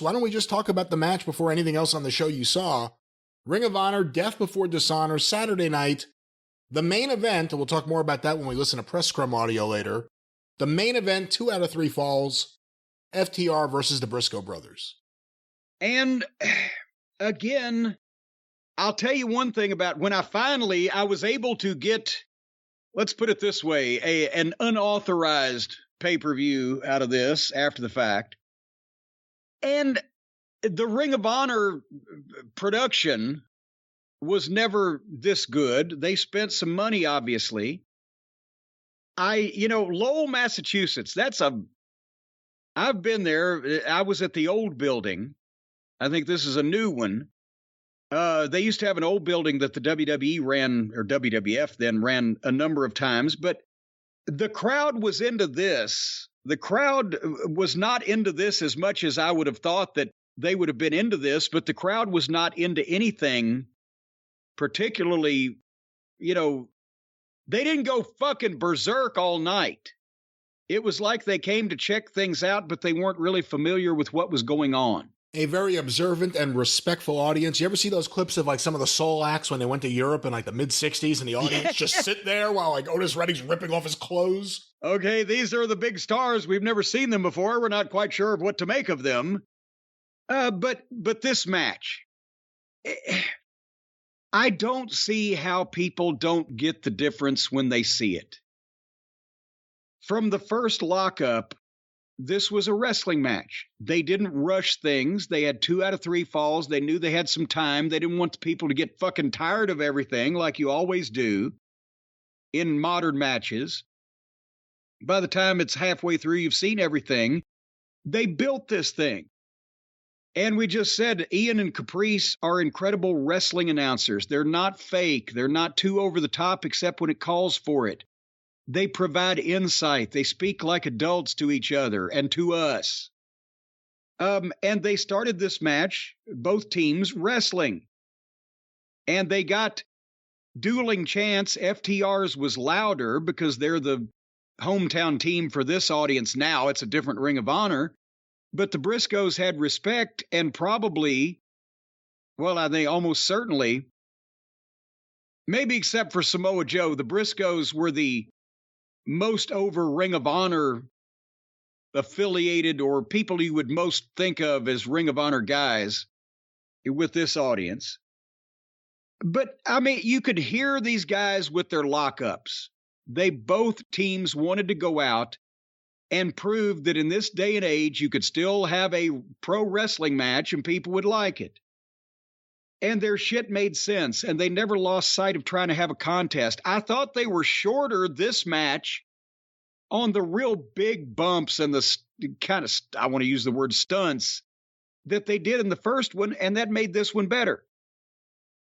Why don't we just talk about the match before anything else on the show you saw? Ring of Honor, Death Before Dishonor, Saturday night. The main event, and we'll talk more about that when we listen to Press Scrum audio later. The main event, 2 out of 3 falls, FTR versus the Briscoe brothers. And again, I'll tell you one thing about when I was able to get, let's put it this way, an unauthorized pay-per-view out of this after the fact. And the Ring of Honor production was never this good. They spent some money, obviously. Lowell, Massachusetts, I've been there. I was at the old building. I think this is a new one. They used to have an old building that the WWE ran, or WWF then ran a number of times, but the crowd was into this. The crowd was not into this as much as I would have thought that they would have been into this, but the crowd was not into anything particularly, they didn't go fucking berserk all night. It was like they came to check things out, but they weren't really familiar with what was going on. A very observant and respectful audience. You ever see those clips of like some of the soul acts when they went to Europe in like the mid-60s and the audience just sit there while like Otis Redding's ripping off his clothes? Okay, these are the big stars. We've never seen them before. We're not quite sure of what to make of them. But this match, I don't see how people don't get the difference when they see it. From the first lockup, this was a wrestling match. They didn't rush things. They had 2 out of 3 falls. They knew they had some time. They didn't want the people to get fucking tired of everything like you always do in modern matches. By the time it's halfway through, you've seen everything. They built this thing. And we just said Ian and Caprice are incredible wrestling announcers. They're not fake. They're not too over the top except when it calls for it. They provide insight. They speak like adults to each other and to us. And they started this match, both teams wrestling. And they got dueling chants. FTR's was louder because they're the hometown team for this audience now. It's a different Ring of Honor. But the Briscoes had respect and probably, well, I think almost certainly, maybe except for Samoa Joe, the Briscoes were the most over Ring of Honor affiliated or people you would most think of as Ring of Honor guys with this audience. But, I mean, you could hear these guys with their lockups. Both teams wanted to go out and prove that in this day and age, you could still have a pro wrestling match and people would like it. And their shit made sense, and they never lost sight of trying to have a contest. I thought they were shorter this match on the real big bumps and the kind of, I want to use the word stunts, that they did in the first one, and that made this one better.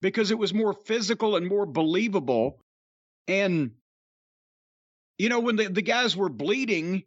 Because it was more physical and more believable. And, when the guys were bleeding,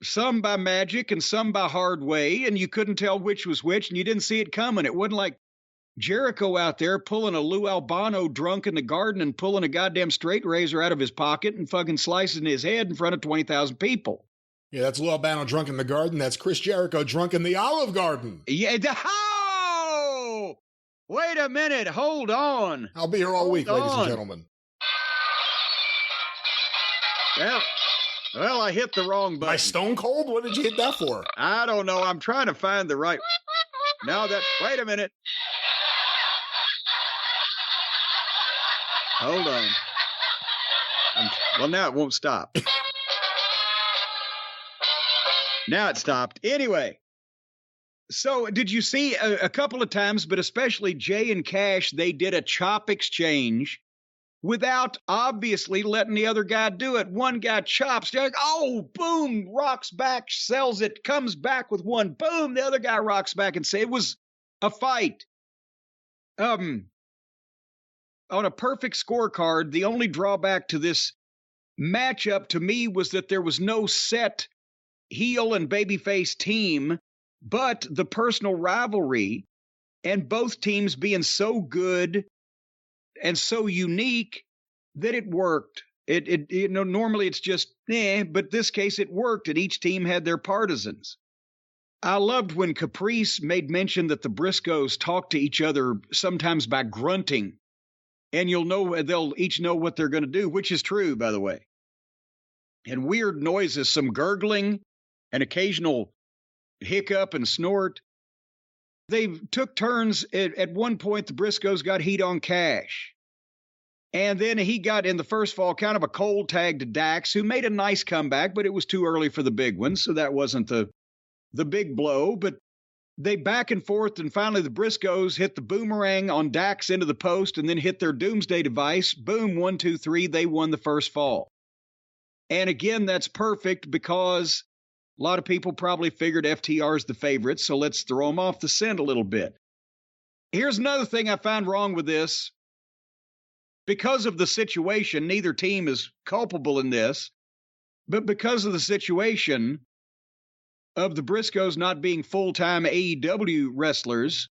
some by magic and some by hard way, and you couldn't tell which was which, and you didn't see it coming. It wasn't like Jericho out there pulling a Lou Albano drunk in the garden and pulling a goddamn straight razor out of his pocket and fucking slicing his head in front of 20,000 people. Yeah, that's Lou Albano drunk in the garden. That's Chris Jericho drunk in the Olive Garden. Yeah, oh! Wait a minute, hold on. I'll be here all week, ladies and gentlemen. Well, I hit the wrong button. My Stone Cold? What did you hit that for? I don't know. I'm trying to find the right... Wait a minute. Hold on. Well, now it won't stop. Now it stopped. Anyway. So did you see a couple of times, but especially Jay and Cash, they did a chop exchange without obviously letting the other guy do it. One guy chops, they're like, oh, boom, rocks back, sells it, comes back with one, boom, the other guy rocks back and say it was a fight. On a perfect scorecard, the only drawback to this matchup to me was that there was no set heel and babyface team, but the personal rivalry and both teams being so good and so unique that it worked. Normally it's just, but this case it worked, and each team had their partisans. I loved when Caprice made mention that the Briscoes talk to each other sometimes by grunting, and they'll each know what they're going to do, which is true, by the way. And weird noises, some gurgling, an occasional hiccup and snort. They took turns. At one point, the Briscoes got heat on Cash. And then he got, in the first fall, kind of a cold tag to Dax, who made a nice comeback, but it was too early for the big one, so that wasn't the big blow. But they back and forth, and finally the Briscoes hit the boomerang on Dax into the post and then hit their doomsday device. Boom, 1, 2, 3, they won the first fall. And again, that's perfect because a lot of people probably figured FTR is the favorite, so let's throw them off the scent a little bit. Here's another thing I found wrong with this. Because of the situation, neither team is culpable in this, but because of the situation of the Briscoes not being full-time AEW wrestlers,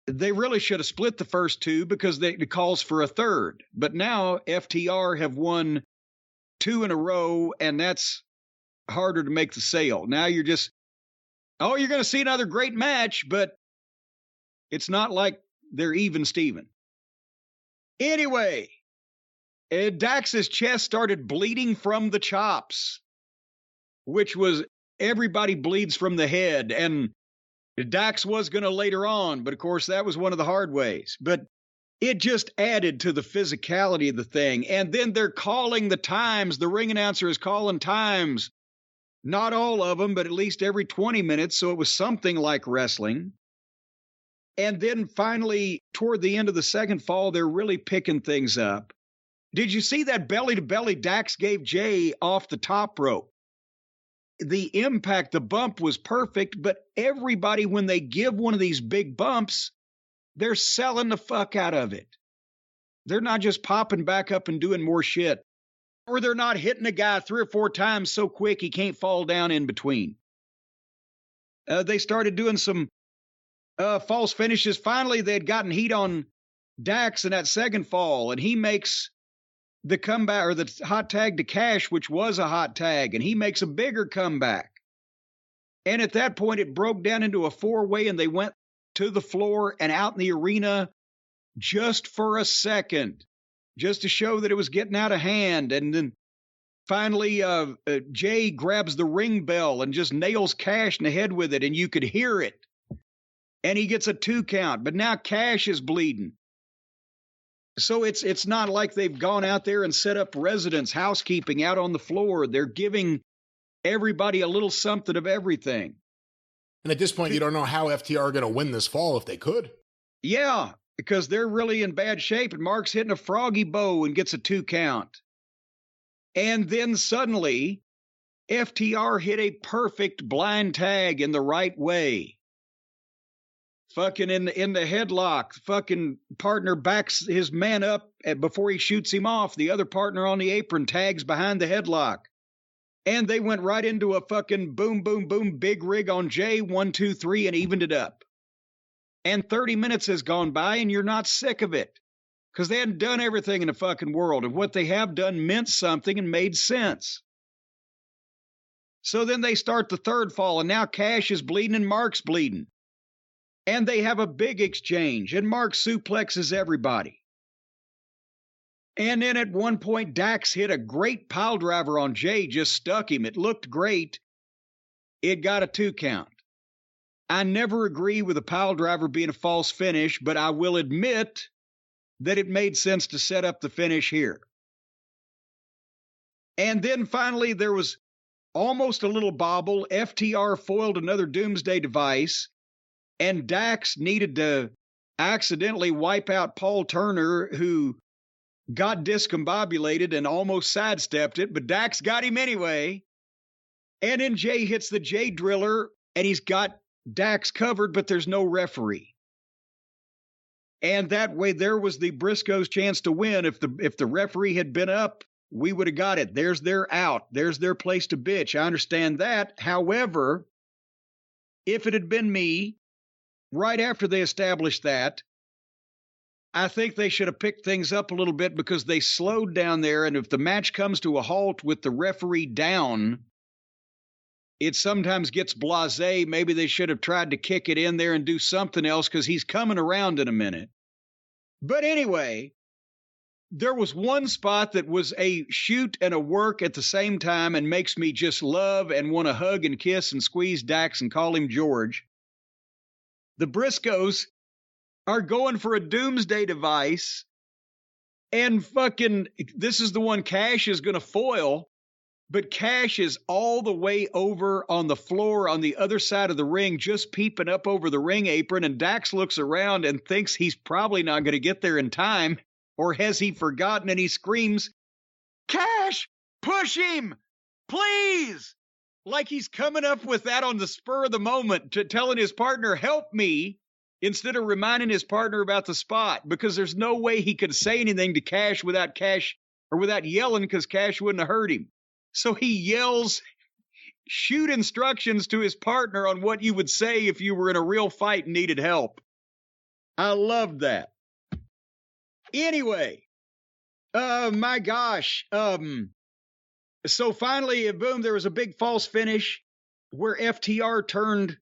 they really should have split the first two because it calls for a third. But now FTR have won 2 in a row, and that's harder to make the sale. Now you're going to see another great match, but it's not like they're even Steven. Anyway, Dax's chest started bleeding from the chops, which was everybody bleeds from the head. And Dax was going to later on, but of course that was one of the hard ways. But it just added to the physicality of the thing. And then they're calling the times. The ring announcer is calling times. Not all of them, but at least every 20 minutes. So it was something like wrestling. And then finally, toward the end of the second fall, they're really picking things up. Did you see that belly-to-belly Dax gave Jay off the top rope? The impact, the bump was perfect, but everybody, when they give one of these big bumps, they're selling the fuck out of it. They're not just popping back up and doing more shit. Or they're not hitting a guy 3 or 4 times so quick he can't fall down in between. They started doing some false finishes. Finally, they had gotten heat on Dax in that second fall, and he makes the comeback, or the hot tag to Cash, which was a hot tag, and he makes a bigger comeback. And at that point, it broke down into a 4-way, and they went to the floor and out in the arena just for a second, just to show that it was getting out of hand. And then finally, Jay grabs the ring bell and just nails Cash in the head with it, and you could hear it. And he gets a 2 count, but now Cash is bleeding. So it's not like they've gone out there and set up residence housekeeping out on the floor. They're giving everybody a little something of everything. And at this point, you don't know how FTR are going to win this fall if they could. Yeah, because they're really in bad shape, and Mark's hitting a froggy bow and gets a 2 count. And then suddenly, FTR hit a perfect blind tag in the right way. Fucking in the headlock, fucking partner backs his man up before he shoots him off. The other partner on the apron tags behind the headlock. And they went right into a fucking boom, boom, boom, big rig on Jay, 1, 2, 3, and evened it up. And 30 minutes has gone by, and you're not sick of it. Because they hadn't done everything in the fucking world, and what they have done meant something and made sense. So then they start the third fall, and now Cash is bleeding and Mark's bleeding. And they have a big exchange, and Mark suplexes everybody. And then at one point, Dax hit a great pile driver on Jay, just stuck him. It looked great. It got a 2 count. I never agree with a pile driver being a false finish, but I will admit that it made sense to set up the finish here. And then finally, there was almost a little bobble. FTR foiled another doomsday device. And Dax needed to accidentally wipe out Paul Turner, who got discombobulated and almost sidestepped it, but Dax got him anyway. And then Jay hits the Jay Driller, and he's got Dax covered, but there's no referee. And that way, there was the Briscoes' chance to win. If the referee had been up, we would have got it. There's their out. There's their place to bitch. I understand that. However, if it had been me, right after they established that, I think they should have picked things up a little bit because they slowed down there. And if the match comes to a halt with the referee down, it sometimes gets blasé. Maybe they should have tried to kick it in there and do something else because he's coming around in a minute. But anyway, there was one spot that was a shoot and a work at the same time and makes me just love and want to hug and kiss and squeeze Dax and call him George. The Briscoes are going for a doomsday device, and fucking, this is the one Cash is going to foil, but Cash is all the way over on the floor on the other side of the ring, just peeping up over the ring apron, and Dax looks around and thinks he's probably not going to get there in time, or has he forgotten, and he screams, "Cash, push him, please!" Like he's coming up with that on the spur of the moment, to telling his partner, "Help me," instead of reminding his partner about the spot, because there's no way he could say anything to Cash without yelling, because Cash wouldn't have heard him. So he yells, shoot instructions to his partner on what you would say if you were in a real fight and needed help. I loved that. Anyway, my gosh. So finally, boom, there was a big false finish where FTR turned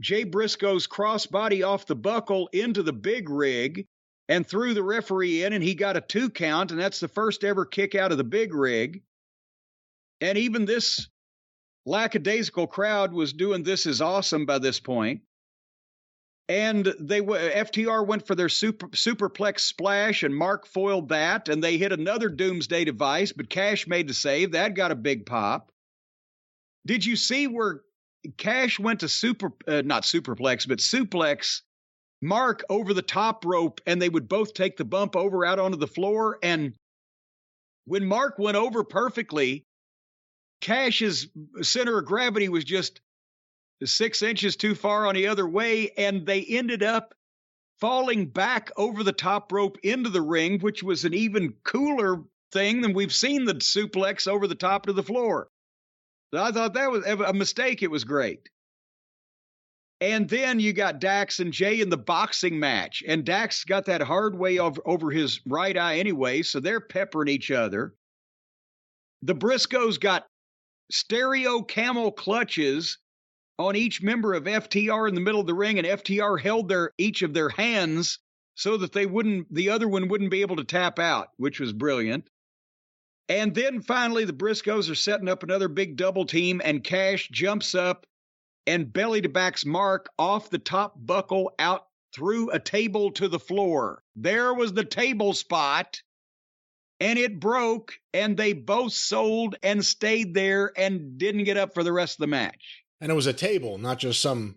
Jay Briscoe's crossbody off the buckle into the big rig and threw the referee in, and he got a 2 count, and that's the first ever kick out of the big rig. And even this lackadaisical crowd was doing "This is awesome" by this point. And FTR went for their superplex splash, and Mark foiled that, and they hit another doomsday device, but Cash made the save. That got a big pop. Did you see where Cash went to not superplex, but suplex Mark over the top rope, and they would both take the bump over out onto the floor? And when Mark went over perfectly, Cash's center of gravity was just 6 inches too far on the other way, and they ended up falling back over the top rope into the ring, which was an even cooler thing than we've seen the suplex over the top of the floor. So I thought that was a mistake. It was great. And then you got Dax and Jay in the boxing match, and Dax got that hard way over his right eye anyway, so they're peppering each other. The Briscoes got stereo camel clutches on each member of FTR in the middle of the ring, and FTR held each of their hands so that the other one wouldn't be able to tap out, which was brilliant. And then finally, the Briscoes are setting up another big double team, and Cash jumps up and belly to backs Mark off the top buckle out through a table to the floor. There was the table spot. And it broke, and they both sold and stayed there and didn't get up for the rest of the match. And it was a table, not just some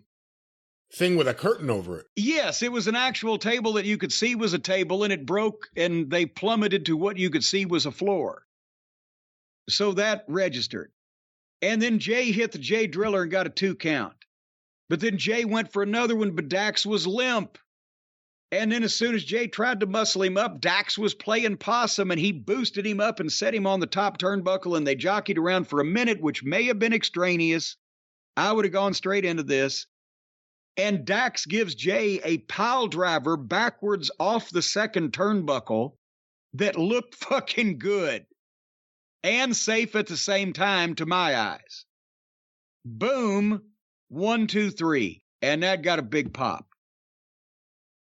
thing with a curtain over it. Yes, it was an actual table that you could see was a table, and it broke, and they plummeted to what you could see was a floor. So that registered. And then Jay hit the Jay Driller and got a 2 count. But then Jay went for another one, but Dax was limp. And then as soon as Jay tried to muscle him up, Dax was playing possum, and he boosted him up and set him on the top turnbuckle, and they jockeyed around for a minute, which may have been extraneous. I would have gone straight into this. And Dax gives Jay a pile driver backwards off the second turnbuckle that looked fucking good and safe at the same time to my eyes. Boom, 1, 2, 3. And that got a big pop.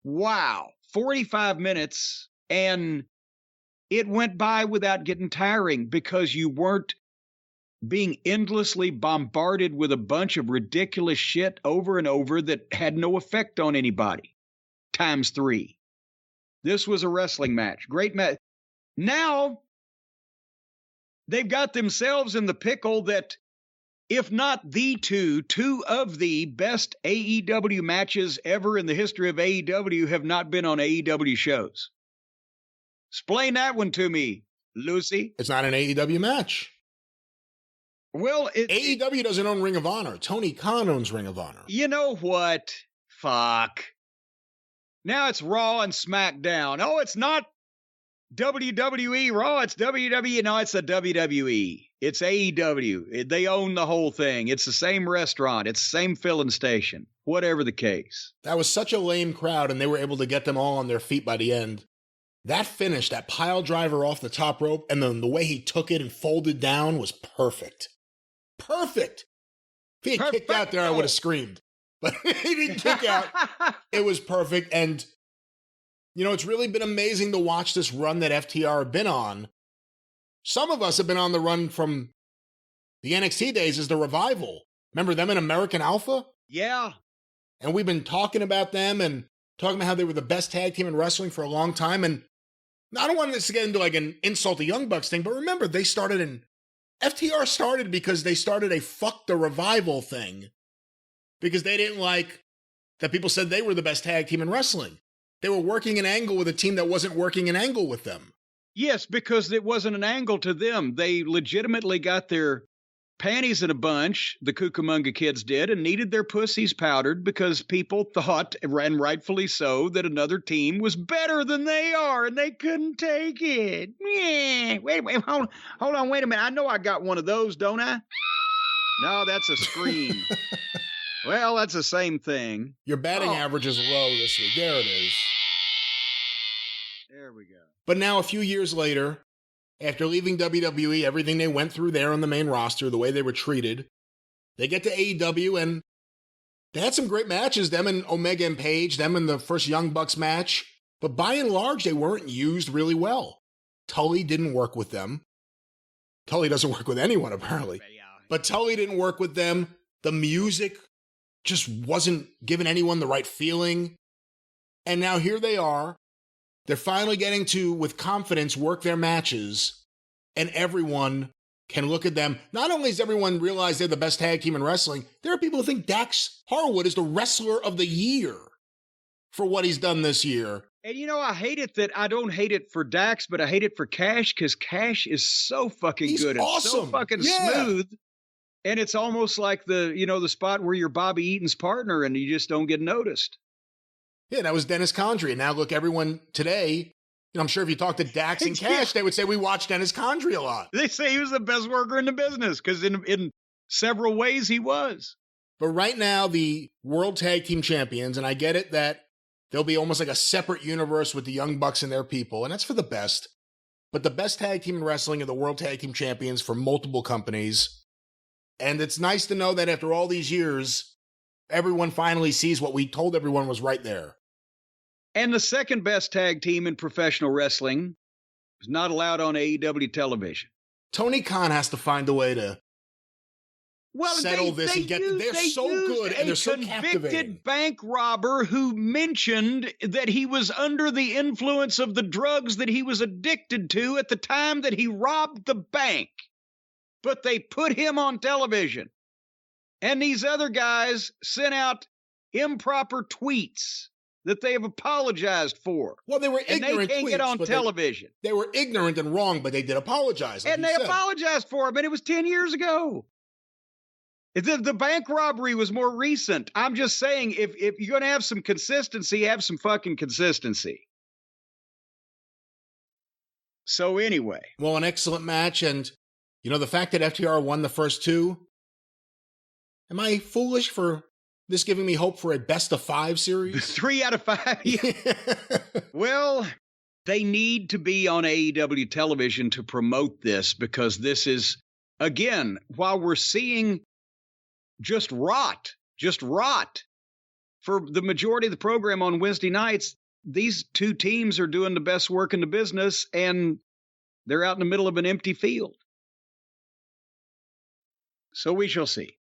Wow, 45 minutes, and it went by without getting tiring because you weren't being endlessly bombarded with a bunch of ridiculous shit over and over that had no effect on anybody. Times 3. This was a wrestling match. Great match. Now, they've got themselves in the pickle that, if not the two of the best AEW matches ever in the history of AEW have not been on AEW shows. Explain that one to me, Lucy. It's not an AEW match. Well, AEW doesn't own Ring of Honor. Tony Khan owns Ring of Honor. You know what? Fuck. Now it's Raw and SmackDown. Oh, it's not WWE Raw, it's WWE. No, it's a WWE. It's AEW. They own the whole thing. It's the same restaurant. It's the same filling station. Whatever the case. That was such a lame crowd, and they were able to get them all on their feet by the end. That finish, that pile driver off the top rope, and then the way he took it and folded down was perfect. Perfect. If he had kicked out there, I would have screamed. But he didn't kick out. It was perfect. And, you know, it's really been amazing to watch this run that FTR have been on. Some of us have been on the run from the NXT days as the Revival. Remember them in American Alpha? Yeah. And we've been talking about them and talking about how they were the best tag team in wrestling for a long time. And I don't want this to get into like an insult to Young Bucks thing, but remember, FTR started because they started a fuck the Revival thing. Because they didn't like that people said they were the best tag team in wrestling. They were working an angle with a team that wasn't working an angle with them. Yes, because it wasn't an angle to them. They legitimately got their panties in a bunch, the Cucamonga kids did, and needed their pussies powdered because people thought, and rightfully so, that another team was better than they are, and they couldn't take it. Yeah. Wait, hold on, wait a minute. I know I got one of those, don't I? No, that's a scream. Well, that's the same thing. Your batting average is low this week. There it is. There we go. But now, a few years later, after leaving WWE, everything they went through there on the main roster, the way they were treated, they get to AEW, and they had some great matches, them and Omega and Page, them in the first Young Bucks match. But by and large, they weren't used really well. Tully didn't work with them. Tully doesn't work with anyone, apparently. But Tully didn't work with them. The music just wasn't giving anyone the right feeling. And now here they are. They're finally getting to, with confidence, work their matches. And everyone can look at them. Not only does everyone realize they're the best tag team in wrestling, there are people who think Dax Harwood is the wrestler of the year for what he's done this year. And you know, I hate it that I don't hate it for Dax, but I hate it for Cash, because Cash is so fucking good. Awesome. And so fucking smooth. And it's almost like the spot where you're Bobby Eaton's partner and you just don't get noticed. Yeah, that was Dennis Condrey. And now look, everyone today, I'm sure if you talk to Dax and Cash, they would say we watch Dennis Condrey a lot. They say he was the best worker in the business, because in several ways he was. But right now, the World Tag Team Champions, and I get it that there'll be almost like a separate universe with the Young Bucks and their people, and that's for the best. But the best tag team in wrestling are the World Tag Team Champions for multiple companies. And it's nice to know that after all these years, everyone finally sees what we told everyone was right there. And the second best tag team in professional wrestling is not allowed on AEW television. Tony Khan has to find a way to settle this and get them. They're so good and they're so captivating. A convicted bank robber who mentioned that he was under the influence of the drugs that he was addicted to at the time that he robbed the bank. But they put him on television. And these other guys sent out improper tweets that they have apologized for. Well, they were ignorant and they can't tweets, get on television. They were ignorant and wrong, but they did apologize. And they apologized for him, and it was 10 years ago. The bank robbery was more recent. I'm just saying, if you're going to have some consistency, have some fucking consistency. So anyway. Well, an excellent match, and the fact that FTR won the first two, am I foolish for this giving me hope for a best-of-5 series? 3 out of 5? Yeah. Well, they need to be on AEW television to promote this, because this is, again, while we're seeing just rot for the majority of the program on Wednesday nights, these two teams are doing the best work in the business, and they're out in the middle of an empty field. So we shall see.